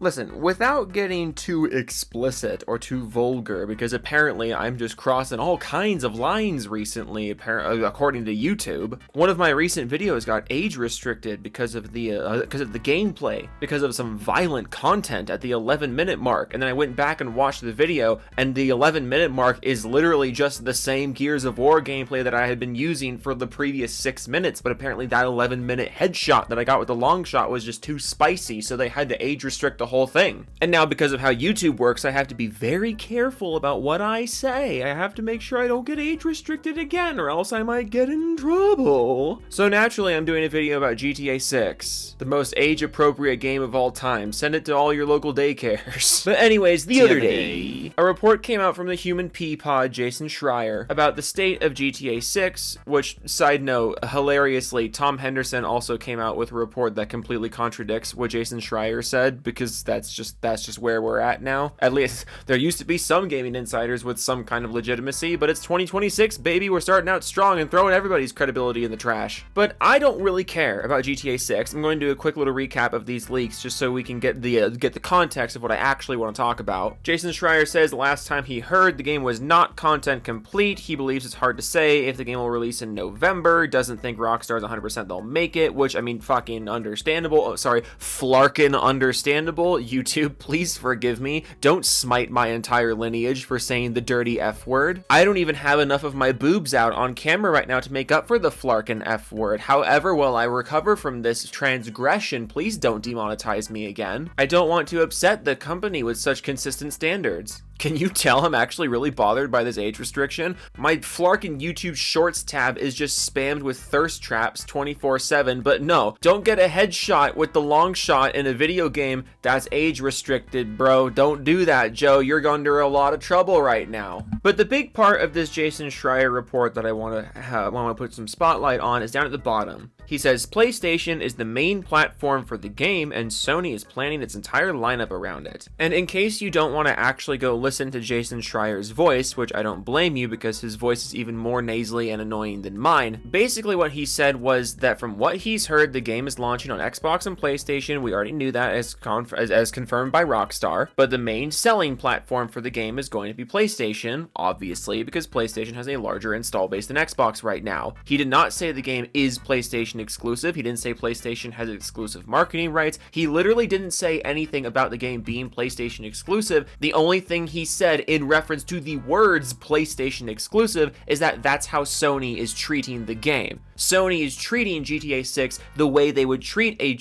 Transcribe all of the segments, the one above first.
Listen, without getting too explicit or too vulgar, because apparently I'm just crossing all kinds of lines recently, according to YouTube. One of my recent videos got age restricted because of the gameplay, because of some violent content at the 11-minute mark, and then I went back and watched the video, and the 11-minute mark is literally just the same Gears of War gameplay that I had been using for the previous 6 minutes, but apparently that 11-minute headshot that I got with the long shot was just too spicy, so they had to age restrict the whole thing. And now because of how YouTube works, I have to be very careful about what I say. I have to make sure I don't get age restricted again, or else I might get in trouble. So naturally, I'm doing a video about GTA 6, the most age-appropriate game of all time. Send it to all your local daycares. But anyways, the other day, a report came out from the Human Pea Pod, Jason Schreier, about the state of GTA 6, which, side note, hilariously, Tom Henderson also came out with a report that completely contradicts what Jason Schreier said, because that's just where we're at now. At least there used to be some gaming insiders with some kind of legitimacy, but it's 2026, baby. We're starting out strong and throwing everybody's credibility in the trash. But I don't really care about GTA 6. I'm going to do a quick little recap of these leaks just so we can get the context of what I actually want to talk about. Jason Schreier says the last time he heard the game was not content complete. He believes it's hard to say if the game will release in November. Doesn't think Rockstar's 100% they'll make it, which, I mean, fucking understandable. Oh, sorry, flarkin' understandable. YouTube, please forgive me. Don't smite my entire lineage for saying the dirty F word. I don't even have enough of my boobs out on camera right now to make up for the flarkin' F word. However, while I recover from this transgression, please don't demonetize me again. I don't want to upset the company with such consistent standards. Can you tell I'm actually really bothered by this age restriction? My flarkin' YouTube Shorts tab is just spammed with thirst traps 24/7, but no, don't get a headshot with the long shot in a video game that's age restricted, bro. Don't do that, Joe. You're under a lot of trouble right now. But the big part of this Jason Schreier report that I want to put some spotlight on is down at the bottom. He says PlayStation is the main platform for the game, and Sony is planning its entire lineup around it. And in case you don't want to actually go listen to Jason Schreier's voice, which I don't blame you because his voice is even more nasally and annoying than mine, basically what he said was that from what he's heard, the game is launching on Xbox and PlayStation. We already knew that as confirmed by Rockstar, but the main selling platform for the game is going to be PlayStation, obviously, because PlayStation has a larger install base than Xbox right now. He did not say the game is PlayStation exclusive. He didn't say PlayStation has exclusive marketing rights. He literally didn't say anything about the game being PlayStation exclusive. The only thing he said in reference to the words PlayStation exclusive is that that's how Sony is treating the game. Sony is treating GTA 6 the way they would treat a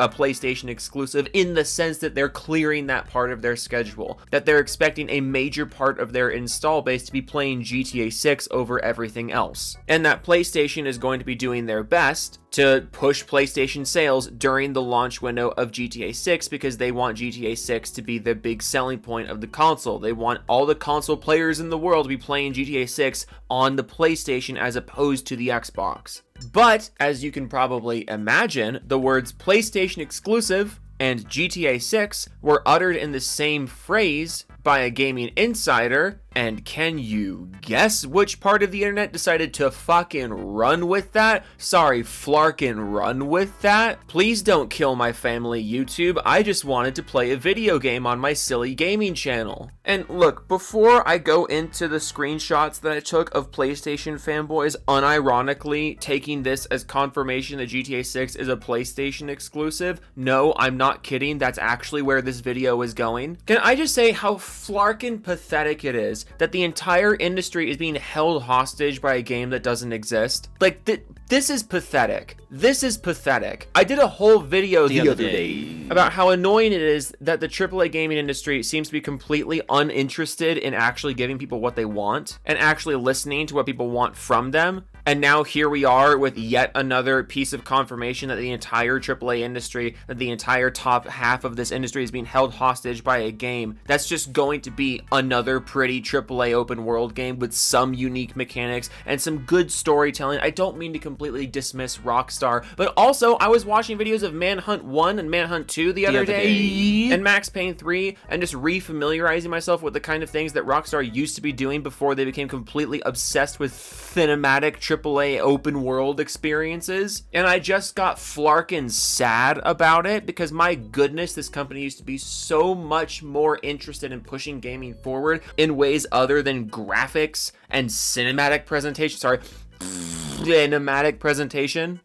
PlayStation exclusive, in the sense that they're clearing that part of their schedule, that they're expecting a major part of their install base to be playing GTA 6 over everything else, and that PlayStation is going to be doing their best to push PlayStation sales during the launch window of GTA 6 because they want GTA 6 to be the big selling point of the console. They want all the console players in the world to be playing GTA 6 on the PlayStation as opposed to the Xbox. But, as you can probably imagine, the words PlayStation exclusive and GTA 6 were uttered in the same phrase by a gaming insider, and can you guess which part of the internet decided to fucking run with that? Sorry, flarkin' run with that? Please don't kill my family, YouTube. I just wanted to play a video game on my silly gaming channel. And look, before I go into the screenshots that I took of PlayStation fanboys unironically taking this as confirmation that GTA 6 is a PlayStation exclusive, no, I'm not kidding. That's actually where this video is going. Can I just say how flarkin' pathetic it is that the entire industry is being held hostage by a game that doesn't exist? Like, this is pathetic. This is pathetic. I did a whole video the other day about how annoying it is that the AAA gaming industry seems to be completely uninterested in actually giving people what they want and actually listening to what people want from them. And now here we are with yet another piece of confirmation that the entire AAA industry, that the entire top half of this industry is being held hostage by a game that's just going to be another pretty AAA open world game with some unique mechanics and some good storytelling. I don't mean to completely dismiss Rockstar, but also I was watching videos of Manhunt 1 and Manhunt 2 the other day and Max Payne 3 and just refamiliarizing myself with the kind of things that Rockstar used to be doing before they became completely obsessed with cinematic AAA open world experiences, and I just got flarkin' sad about it because my goodness, this company used to be so much more interested in pushing gaming forward in ways other than graphics and cinematic presentation.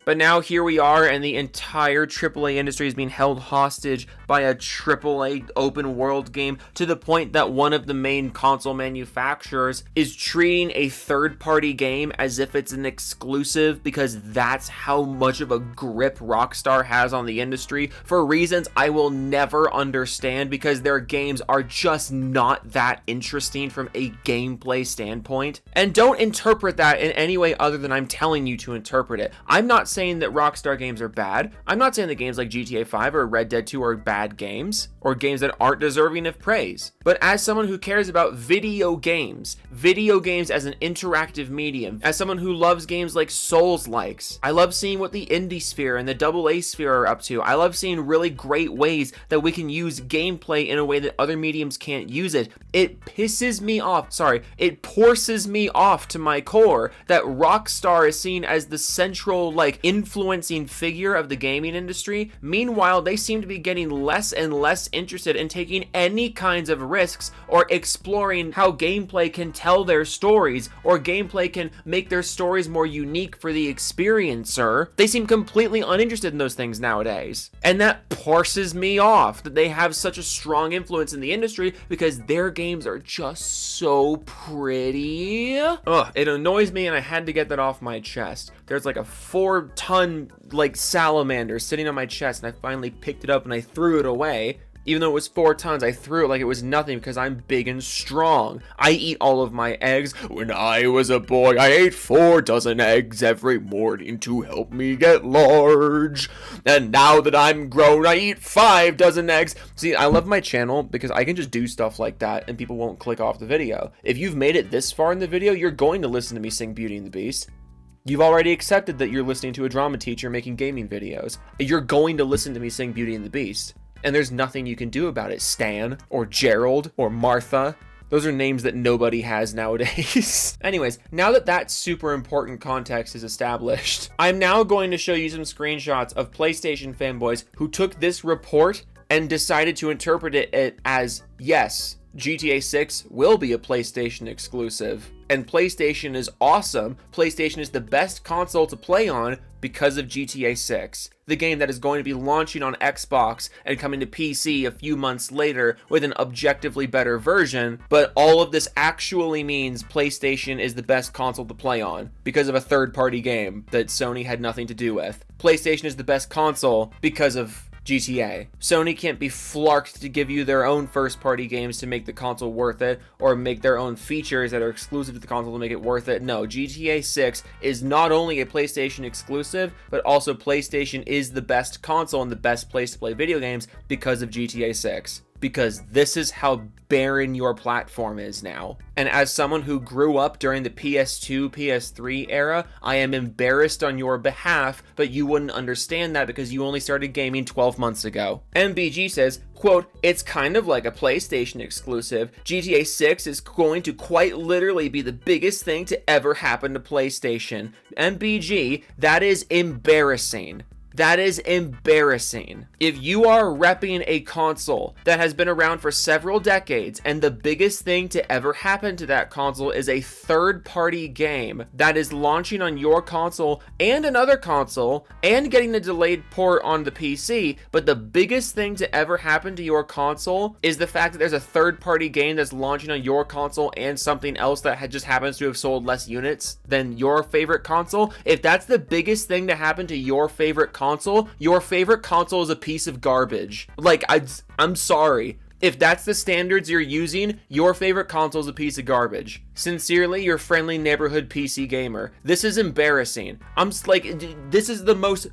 But now here we are, and the entire AAA industry is being held hostage by a AAA open world game, to the point that one of the main console manufacturers is treating a third-party game as if it's an exclusive, because that's how much of a grip Rockstar has on the industry, for reasons I will never understand, because their games are just not that interesting from a gameplay standpoint. And don't interpret that in any way other than I'm telling you to interpret it. I'm not saying that Rockstar games are bad. I'm not saying that games like GTA 5 or Red Dead 2 are bad games, or games that aren't deserving of praise. But as someone who cares about video games as an interactive medium, as someone who loves games like Souls-likes, I love seeing what the indie sphere and the AA sphere are up to. I love seeing really great ways that we can use gameplay in a way that other mediums can't use it. It pisses me off, it forces me off to my core that Rockstar is seen as the central, influencing figure of the gaming industry. Meanwhile, they seem to be getting less and less interested in taking any kinds of risks or exploring how gameplay can tell their stories, or gameplay can make their stories more unique for the experiencer. They seem completely uninterested in those things nowadays. And that pisses me off that they have such a strong influence in the industry, because their games are just so pretty. Ugh, it annoys me, and I had to get that off my chest. There's like a 4-ton salamander sitting on my chest, and I finally picked it up and I threw it away. Even though it was 4 tons, I threw it like it was nothing because I'm big and strong. I eat all of my eggs. When I was a boy, I ate 4 dozen eggs every morning to help me get large. And now that I'm grown, I eat 5 dozen eggs. See, I love my channel because I can just do stuff like that and people won't click off the video. If you've made it this far in the video, you're going to listen to me sing Beauty and the Beast. You've already accepted that you're listening to a drama teacher making gaming videos. You're going to listen to me sing Beauty and the Beast. And there's nothing you can do about it. Stan, or Gerald, or Martha. Those are names that nobody has nowadays. Anyways, now that that super important context is established, I'm now going to show you some screenshots of PlayStation fanboys who took this report and decided to interpret it as, yes, GTA 6 will be a PlayStation exclusive. And PlayStation is awesome. PlayStation is the best console to play on because of GTA 6. The game that is going to be launching on Xbox and coming to PC a few months later with an objectively better version. But all of this actually means PlayStation is the best console to play on because of a third-party game that Sony had nothing to do with. PlayStation is the best console because of GTA. Sony can't be flarked to give you their own first-party games to make the console worth it, or make their own features that are exclusive to the console to make it worth it. No, GTA 6 is not only a PlayStation exclusive, but also PlayStation is the best console and the best place to play video games because of GTA 6. Because this is how barren your platform is now. And as someone who grew up during the PS2, PS3 era, I am embarrassed on your behalf, but you wouldn't understand that because you only started gaming 12 months ago. MBG says, quote, "It's kind of like a PlayStation exclusive. GTA 6 is going to quite literally be the biggest thing to ever happen to PlayStation." MBG, that is embarrassing. That is embarrassing. If you are repping a console that has been around for several decades and the biggest thing to ever happen to that console is a third-party game that is launching on your console and another console and getting a delayed port on the PC, but the biggest thing to ever happen to your console is the fact that there's a third-party game that's launching on your console and something else that just happens to have sold less units than your favorite console. If that's the biggest thing to happen to your favorite console, your favorite console is a piece of garbage. I'm sorry. If that's the standards you're using, your favorite console is a piece of garbage. Sincerely, your friendly neighborhood PC gamer. This is embarrassing. This is the most,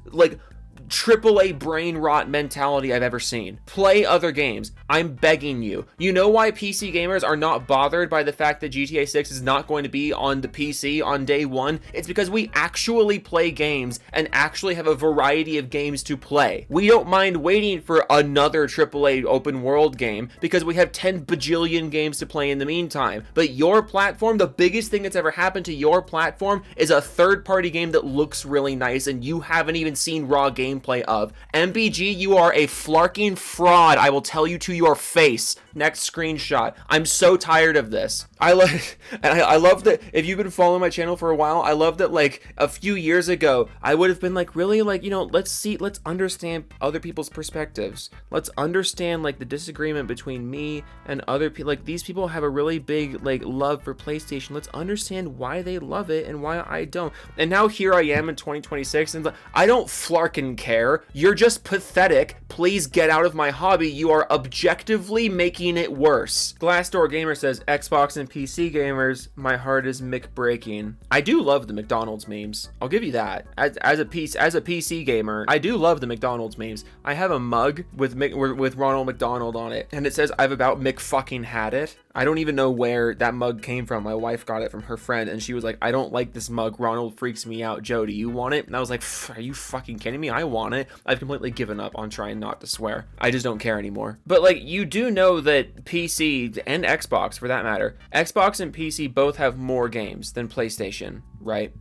AAA brain rot mentality I've ever seen. Play other games. I'm begging you. You know why PC gamers are not bothered by the fact that GTA 6 is not going to be on the PC on day one? It's because we actually play games and actually have a variety of games to play. We don't mind waiting for another AAA open world game because we have 10 bajillion games to play in the meantime. But your platform, the biggest thing that's ever happened to your platform is a third-party game that looks really nice and you haven't even seen raw gameplay of. MBG, you are a flarking fraud. I will tell you to your face. Next screenshot. I'm so tired of this. I love that if you've been following my channel for a while, I love that like a few years ago, I would have been like, really, like, you know, let's understand other people's perspectives. Let's understand like the disagreement between me and other people. Like these people have a really big like love for PlayStation. Let's understand why they love it and why I don't. And now here I am in 2026 and I don't flarkin' care. You're just pathetic. Please get out of my hobby. You are objectively making it worse. Glassdoor Gamer says, Xbox and PC gamers, my heart is McBreaking. I do love the McDonald's memes. I'll give you that. As a PC gamer, I do love the McDonald's memes. I have a mug with Ronald McDonald on it, and it says, I've about McFucking had it. I don't even know where that mug came from. My wife got it from her friend, and she was like, I don't like this mug. Ronald freaks me out. Joe, do you want it? And I was like, are you fucking kidding me? I want it. I've completely given up on trying not to swear. I just don't care anymore. But like, you do know that PC and Xbox, for that matter, Xbox and PC both have more games than PlayStation, right?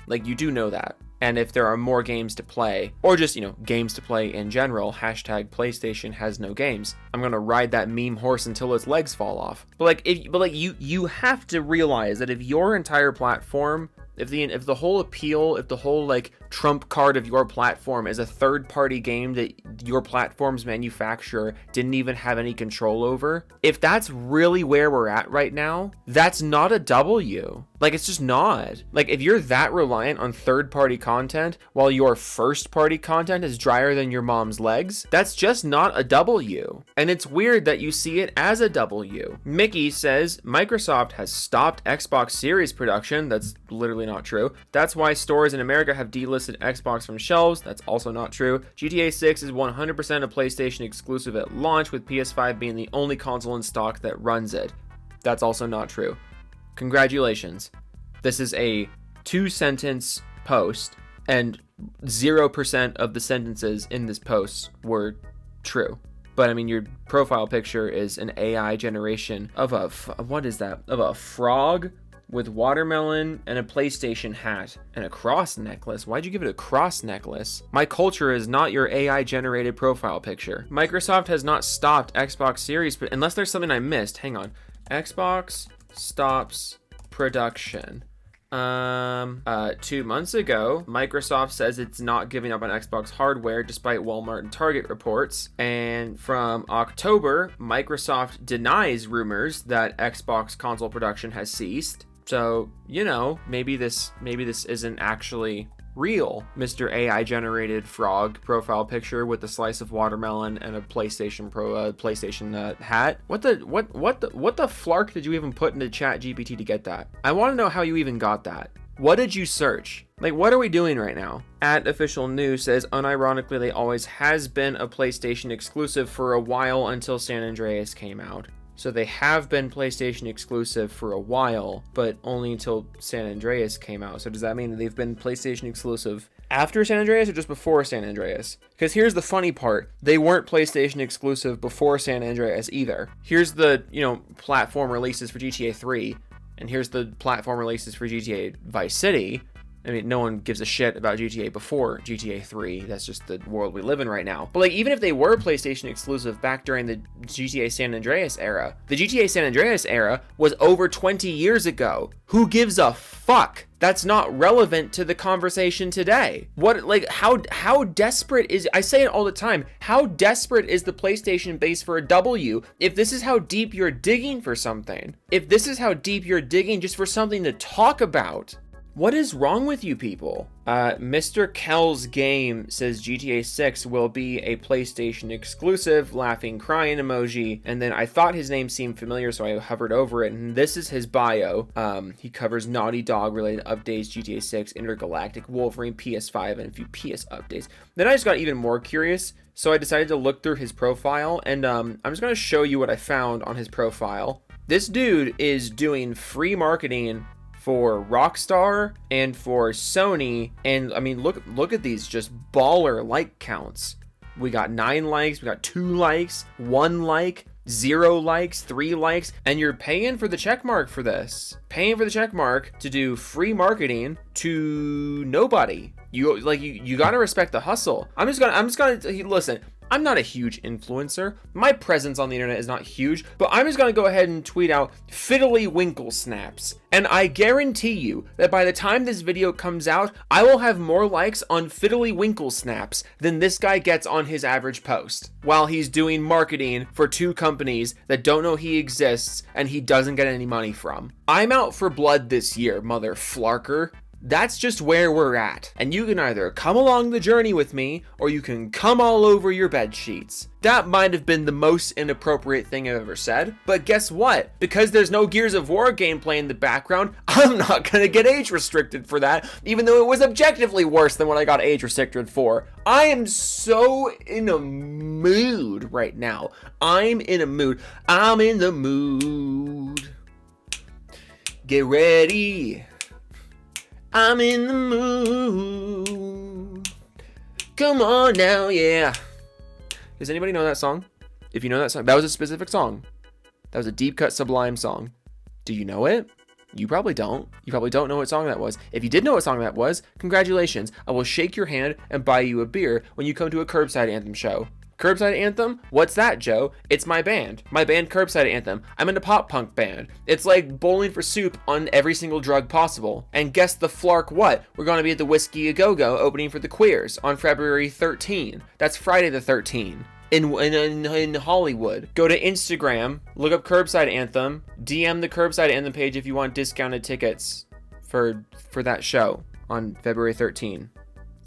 Like, you do know that. And if there are more games to play, or just, you know, games to play in general, hashtag PlayStation has no games. I'm gonna ride that meme horse until its legs fall off. But you have to realize that if your entire platform, if the whole appeal, if the whole like trump card of your platform is a third-party game that your platform's manufacturer didn't even have any control over, if that's really where we're at right now, that's not a W. Like, it's just not. Like, if you're that reliant on third-party content while your first-party content is drier than your mom's legs, that's just not a W. And it's weird that you see it as a W. Mickey says, Microsoft has stopped Xbox Series production. That's literally not true. That's why stores in America have delisted Xbox from shelves. That's also not true. GTA 6 is 100% a PlayStation exclusive at launch, with PS5 being the only console in stock that runs it. That's also not true. Congratulations. This is a 2-sentence post, and 0% of the sentences in this post were true. But I mean, your profile picture is an AI generation of what is that? Of a frog with watermelon and a PlayStation hat and a cross necklace. Why'd you give it a cross necklace? My culture is not your AI generated profile picture. Microsoft has not stopped Xbox Series, but unless there's something I missed, hang on. Xbox stops production. 2 months ago, Microsoft says it's not giving up on Xbox hardware despite Walmart and Target reports. And from October, Microsoft denies rumors that Xbox console production has ceased. So, you know, maybe this isn't actually real. Mr. AI generated frog profile picture with a slice of watermelon and a PlayStation hat. What the flark did you even put into Chat GPT to get that? I want to know how you even got that. What did you search? Like, what are we doing right now? Official News says, unironically, they always has been a PlayStation exclusive for a while until San Andreas came out. So they have been PlayStation exclusive for a while, but only until San Andreas came out. So does that mean that they've been PlayStation exclusive after San Andreas or just before San Andreas? Because here's the funny part. They weren't PlayStation exclusive before San Andreas either. Here's the, you know, platform releases for GTA 3, and here's the platform releases for GTA Vice City. I mean, no one gives a shit about GTA before GTA 3. That's just the world we live in right now. But like, even if they were PlayStation exclusive back during the GTA San Andreas era, the GTA San Andreas era was over 20 years ago. Who gives a fuck? That's not relevant to the conversation today. What, like, how desperate is, I say it all the time, how desperate is the PlayStation base for a W if this is how deep you're digging for something? If this is how deep you're digging just for something to talk about? What is wrong with you people? Mr. Kell's Game says GTA 6 will be a PlayStation exclusive, laughing crying emoji, and then I thought his name seemed familiar, so I hovered over it, and this is his bio. He covers Naughty Dog related updates, GTA 6, Intergalactic, Wolverine, PS5, and a few PS updates. Then I just got even more curious, so I decided to look through his profile, and I'm just going to show you what I found on his profile. This dude is doing free marketing for Rockstar and for Sony, and I mean, look at these just baller like counts. We got 9 likes, we got 2 likes, 1 like, 0 likes, 3 likes, and you're paying for the check mark for this. Paying for the check mark to do free marketing to nobody. You gotta respect the hustle. I'm just gonna listen. I'm not a huge influencer. My presence on the internet is not huge, but I'm just gonna go ahead and tweet out fiddly winkle snaps. And I guarantee you that by the time this video comes out, I will have more likes on fiddly winkle snaps than this guy gets on his average post, while he's doing marketing for 2 companies that don't know he exists and he doesn't get any money from. I'm out for blood this year, mother flarker. That's just where we're at, and you can either come along the journey with me, or you can come all over your bed sheets. That might have been the most inappropriate thing I've ever said, but guess what? Because there's no Gears of War gameplay in the background, I'm not gonna get age restricted for that, even though it was objectively worse than what I got age restricted for. I am so in a mood right now. I'm in a mood. I'm in the mood. Get ready. I'm in the mood. Come on now, yeah. Does anybody know that song? If you know that song, that was a specific song. That was a deep cut Sublime song. Do you know it? You probably don't. You probably don't know what song that was. If you did know what song that was, congratulations. I will shake your hand and buy you a beer when you come to a Curbside Anthem show. Curbside Anthem? What's that, Joe? It's my band. My band Curbside Anthem. I'm in a pop punk band. It's like bowling for soup on every single drug possible. And guess the flark what? We're gonna be at the Whiskey A Go Go opening for the Queers on February 13. That's Friday the 13th. In Hollywood. Go to Instagram, look up Curbside Anthem, DM the Curbside Anthem page if you want discounted tickets for that show on February 13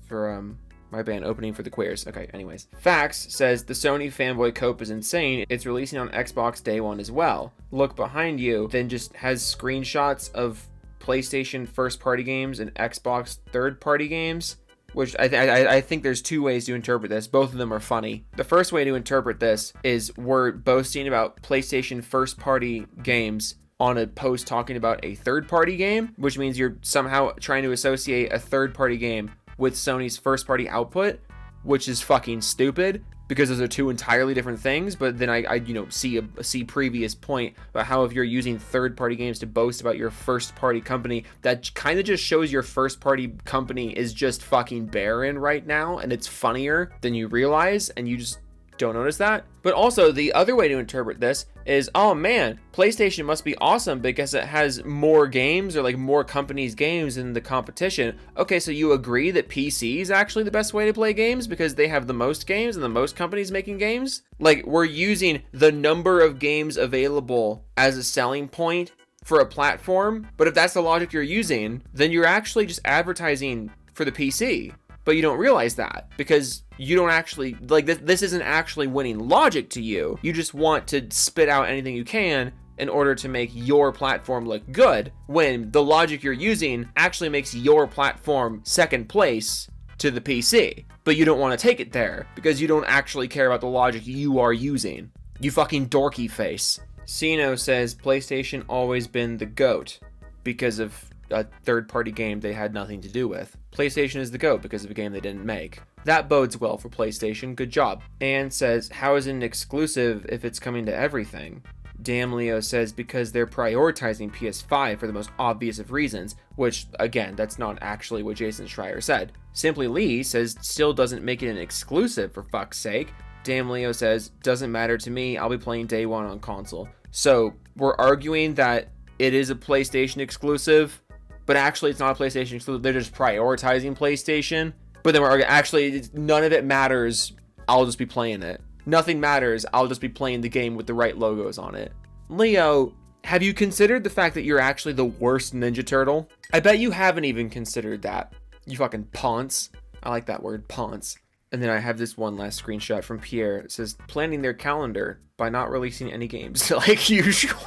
for my band opening for the Queers. Okay, anyways. Fax says the Sony Fanboy Cope is insane. It's releasing on Xbox day 1 as well. Look behind you, then just has screenshots of PlayStation first-party games and Xbox third-party games, which I think there's 2 ways to interpret this. Both of them are funny. The first way to interpret this is we're boasting about PlayStation first-party games on a post talking about a third-party game, which means you're somehow trying to associate a third-party game with Sony's first-party output, which is fucking stupid because those are 2 entirely different things. But then I see previous point about how if you're using third-party games to boast about your first-party company, that kind of just shows your first-party company is just fucking barren right now, and it's funnier than you realize, and you just don't notice that. But also the other way to interpret this is, oh man, PlayStation must be awesome because it has more games or like more companies' games in the competition. Okay, so you agree that PC is actually the best way to play games because they have the most games and the most companies making games? Like, we're using the number of games available as a selling point for a platform, but if that's the logic you're using, then you're actually just advertising for the PC. But you don't realize that because you don't actually, like, this isn't actually winning logic to you. You just want to spit out anything you can in order to make your platform look good, when the logic you're using actually makes your platform second place to the PC. But you don't want to take it there because you don't actually care about the logic you are using. You fucking dorky face. Sino says PlayStation always been the GOAT because of a third-party game they had nothing to do with. PlayStation is the GOAT because of a game they didn't make. That bodes well for PlayStation. Good job. Ann says, how is it an exclusive if it's coming to everything? Damn Leo says, because they're prioritizing PS5 for the most obvious of reasons, which, again, that's not actually what Jason Schreier said. Simply Lee says, still doesn't make it an exclusive, for fuck's sake. Damn Leo says, doesn't matter to me, I'll be playing day 1 on console. So, we're arguing that it is a PlayStation exclusive, but actually it's not a PlayStation exclusive. They're just prioritizing PlayStation. But then we're actually, none of it matters. I'll just be playing it. Nothing matters. I'll just be playing the game with the right logos on it. Leo, Have you considered the fact that you're actually the worst Ninja Turtle? I bet you haven't even considered that. You fucking ponce. I like that word, ponce. And then I have this one last screenshot from Pierre. It says, planning their calendar by not releasing any games like usual.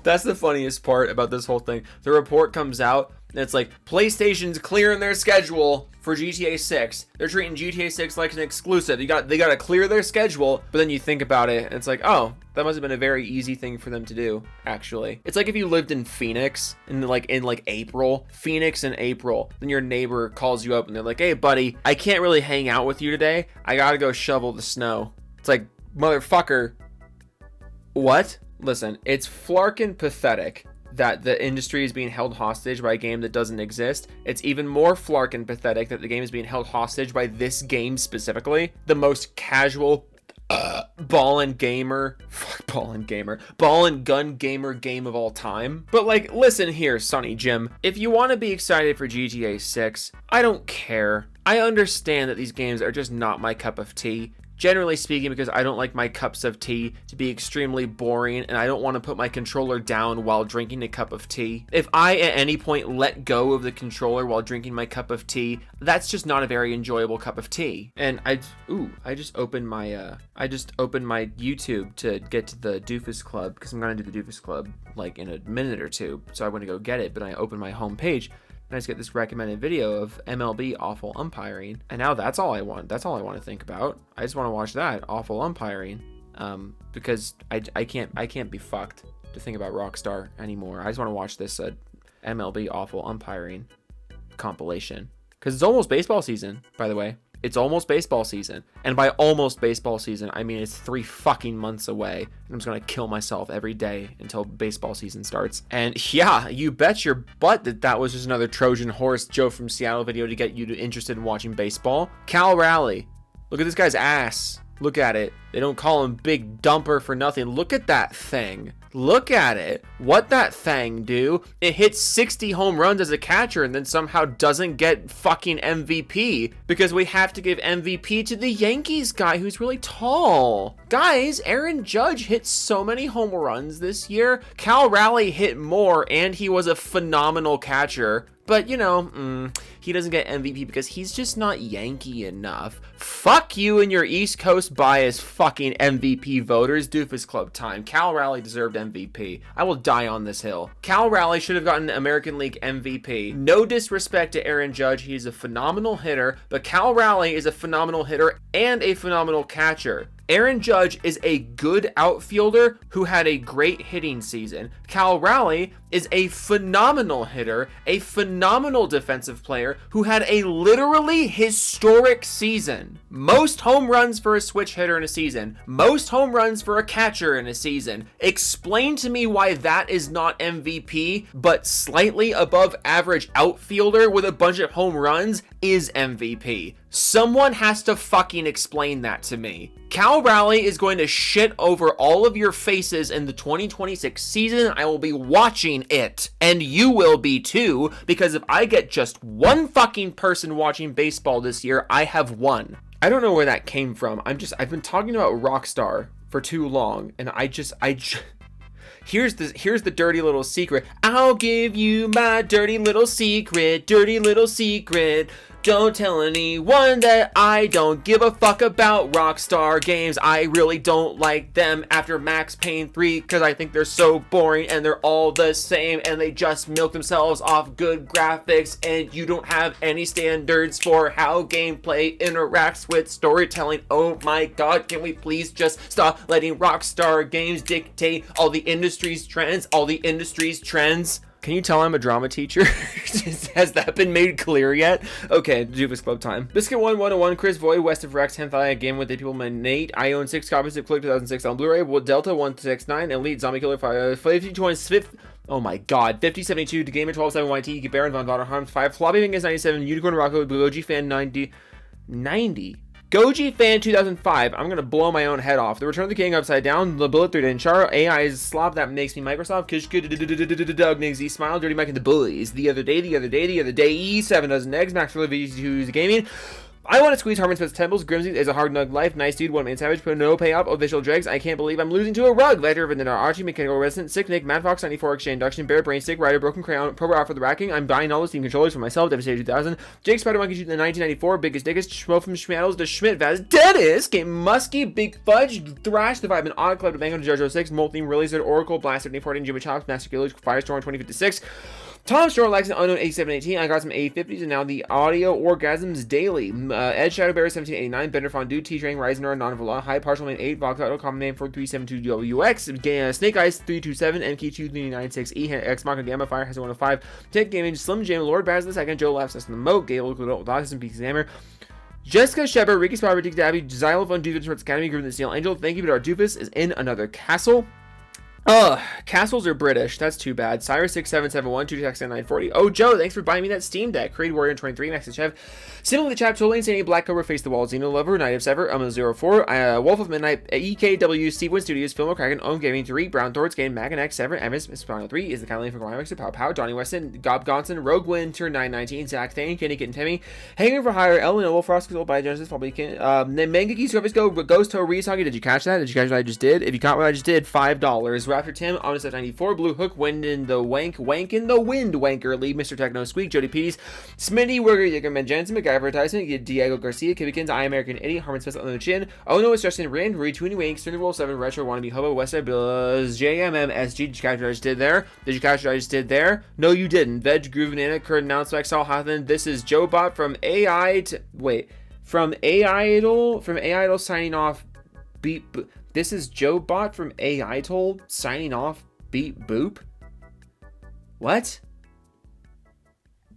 That's the funniest part about this whole thing. The report comes out and it's like, PlayStation's clearing their schedule for GTA 6. They're treating GTA 6 like an exclusive. They got to clear their schedule. But then you think about it and it's like, oh, that must have been a very easy thing for them to do, actually. It's like if you lived in Phoenix in April, Phoenix in April, then your neighbor calls you up and they're like, hey buddy, I can't really hang out with you today. I gotta go shovel the snow. It's like, motherfucker, what? Listen, it's flarkin' pathetic that the industry is being held hostage by a game that doesn't exist. It's even more flarkin' pathetic that the game is being held hostage by this game specifically, the most casual ball and gun gamer game of all time. But like, listen here, Sonny Jim, if you want to be excited for GTA 6, I don't care. I understand that these games are just not my cup of tea. Generally speaking, because I don't like my cups of tea to be extremely boring and I don't want to put my controller down while drinking a cup of tea. If I at any point let go of the controller while drinking my cup of tea, that's just not a very enjoyable cup of tea. And I just opened my YouTube to get to the Doofus Club because I'm gonna do the Doofus Club like in a minute or two. So I went to go get it, but I opened my home page. And I just get this recommended video of MLB awful umpiring, and now that's all I want. That's all I want to think about. I just want to watch that awful umpiring, because I can't be fucked to think about Rockstar anymore. I just want to watch this MLB awful umpiring compilation because it's almost baseball season. By the way, it's almost baseball season, and by almost baseball season, I mean it's 3 fucking months away, and I'm just gonna kill myself every day until baseball season starts. And yeah, you bet your butt that was just another Trojan horse Joe from Seattle video to get you interested in watching baseball. Cal Raleigh, look at this guy's ass. Look at it. They don't call him Big Dumper for nothing. Look at that thing. Look at it. What that thing do? It hits 60 home runs as a catcher and then somehow doesn't get fucking MVP because we have to give MVP to the Yankees guy who's really tall. Guys, Aaron Judge hit so many home runs this year. Cal Raleigh hit more and he was a phenomenal catcher. But, you know, he doesn't get MVP because he's just not Yankee enough. Fuck you and your East Coast bias fucking MVP voters. Doofus Club time. Cal Raleigh deserved MVP. I will die on this hill. Cal Raleigh should have gotten American League MVP. No disrespect to Aaron Judge. He's a phenomenal hitter. But Cal Raleigh is a phenomenal hitter and a phenomenal catcher. Aaron Judge is a good outfielder who had a great hitting season. Cal Raleigh is a phenomenal hitter, a phenomenal defensive player who had a literally historic season. Most home runs for a switch hitter in a season. Most home runs for a catcher in a season. Explain to me why that is not MVP, but slightly above average outfielder with a bunch of home runs is MVP. Someone has to fucking explain that to me. Cal Raleigh is going to shit over all of your faces in the 2026 season. I will be watching it. And you will be too, because if I get just one fucking person watching baseball this year, I have won. I don't know where that came from. I've been talking about Rockstar for too long, and Here's the dirty little secret. I'll give you my dirty little secret, dirty little secret. Don't tell anyone that I don't give a fuck about Rockstar games. I really don't like them after Max Payne 3 because I think they're so boring and they're all the same and they just milk themselves off good graphics and you don't have any standards for how gameplay interacts with storytelling. Oh my god, can we please just stop letting Rockstar games dictate all the industry's trends, Can you tell I'm a drama teacher? Has that been made clear yet? Okay, Doofus Club time. Biscuit 101, Chris Void, West of Rex, 10th Eye, Game with the People, Nate. I own 6 copies of Click 2006 on Blu-ray. Delta 169, Elite, Zombie Killer 5, 5020, oh my god, 5072, The Gamer 127YT, Baron Von Vonderharms 5, Floppy Fingers 97, Unicorn Rocco, Goji Fan 90. Goji Fan 2005, I'm gonna blow my own head off. The Return of the King Upside Down, The Bullet Through Charo, AI's Slop That Makes Me Microsoft, Kish Doug Niggsy Smile, Dirty Mike and the Bullies, The Other Day, E7 Dozen Eggs, Max for 2's Gaming. I want to squeeze Harmon Smith's temples. Grimsy is a hard nug life. Nice dude. One man savage. Put no payoff. Official dregs. I can't believe I'm losing to a rug. Ledger of Vanilla Archie. Mechanical Resident. Sick Nick. Mad Fox 94. Exchange Induction. Bear Brain Stick. Rider. Broken Crayon. Pro Hour for the Racking. I'm buying all the Steam controllers for myself. Devastator 2000. Jake Spider Monkey shooting the 1994. Biggest Dickest. Schmo from Schmattles. The Schmidt Vaz. Dennis. Game Muskie. Big Fudge. Thrash. The Vibe. Odd Club. The Bango. JoJo 6. Molten. Releaser. Oracle. Blaster. 2014. Jimmy Chops. Master Killers. Firestorm 2056. Tom Shore likes an unknown 8718. I got some 850s and now the audio orgasms daily. Ed Shadowbearer 1789, Bender Fondue, T-Train, Reisner, Non-Vola, High Partial Man 8, Vox common name 4372WX, Snake Eyes 327, MK2396E, X Mach Gamma Fire has 105, Tech Gaming, Slim Jim, Lord Baz the Second, Joe Laughs us in the Moat, Gale, Dawson, Peaks Hammer. Jessica Shepard, Ricky Spot, Ridic Dabby, Xylophone, Doofus Sports Academy, Groove the Steel Angel. Thank you, but our Doofus is in another castle. Castles are British. That's too bad. Cyrus6771, 26940. Oh, Joe, thanks for buying me that Steam Deck. Creed Warrior 23, Max Chev. Simply the Chap, Totally Insanity, Black Cobra, Face the Wall, Xeno Lover, Night of Sever, 04, Wolf of Midnight, EKW, Steve Win Studios, Film Kraken, Ohm Gaming 3, Brown Thorns Game, Magan X, Sever, Emis, Spinal 3, is the Kylie from Climax, Pow Pow, Donnie Weston, Gob Gonson, Rogue Winter 919, Zach Thane, Kenny Kitten Timmy, Hanging for Hire, Ellen Noble, Frost Control by Genesis, probably can, Mangaki, Service Go, Ghost Toe, Reesoggy. Did you catch that? Did you catch what I just did? If you caught what I just did, $5. Raptor Tim, Honest 94, Blue Hook, Wind in the Wank, Wank in the Wind, Wanker Lee, Mr. Techno Squeak, Jody Pease, Smitty, Wigger, Yiggerman Jensen, MacGyver Tyson, Diego Garcia, Kibikins, I American Idiot, Harmon Smith on the chin, Oh No, it's Justin Rand, Retweeting Wanks, Thunder Roll 7, Retro, Wannabe Hobo, Westside Bills, JMMSG. Did you catch what I just did there? Did you catch what I just did there? No, you didn't. Veg, Groove, Banana, Kurt, Announce, Maxall, Hothan. This is Joe Bot from AI to, wait, from AI Idol signing off, beep, this is Joe Bot from AI Idol signing off, beep, boop. What?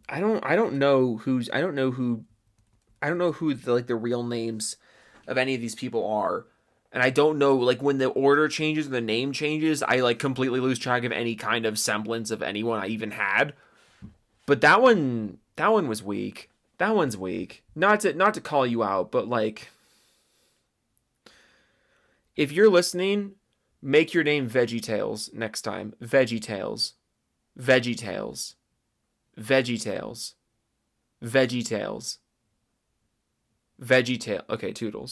I don't know who the real names of any of these people are. And I don't know, like, when the order changes, the name changes, I, like, completely lose track of any kind of semblance of anyone I even had. But that one was weak. That one's weak. Not to call you out, but, like, if you're listening, make your name VeggieTales next time. VeggieTales. VeggieTales. VeggieTales. VeggieTales. VeggieTales. Okay, toodles.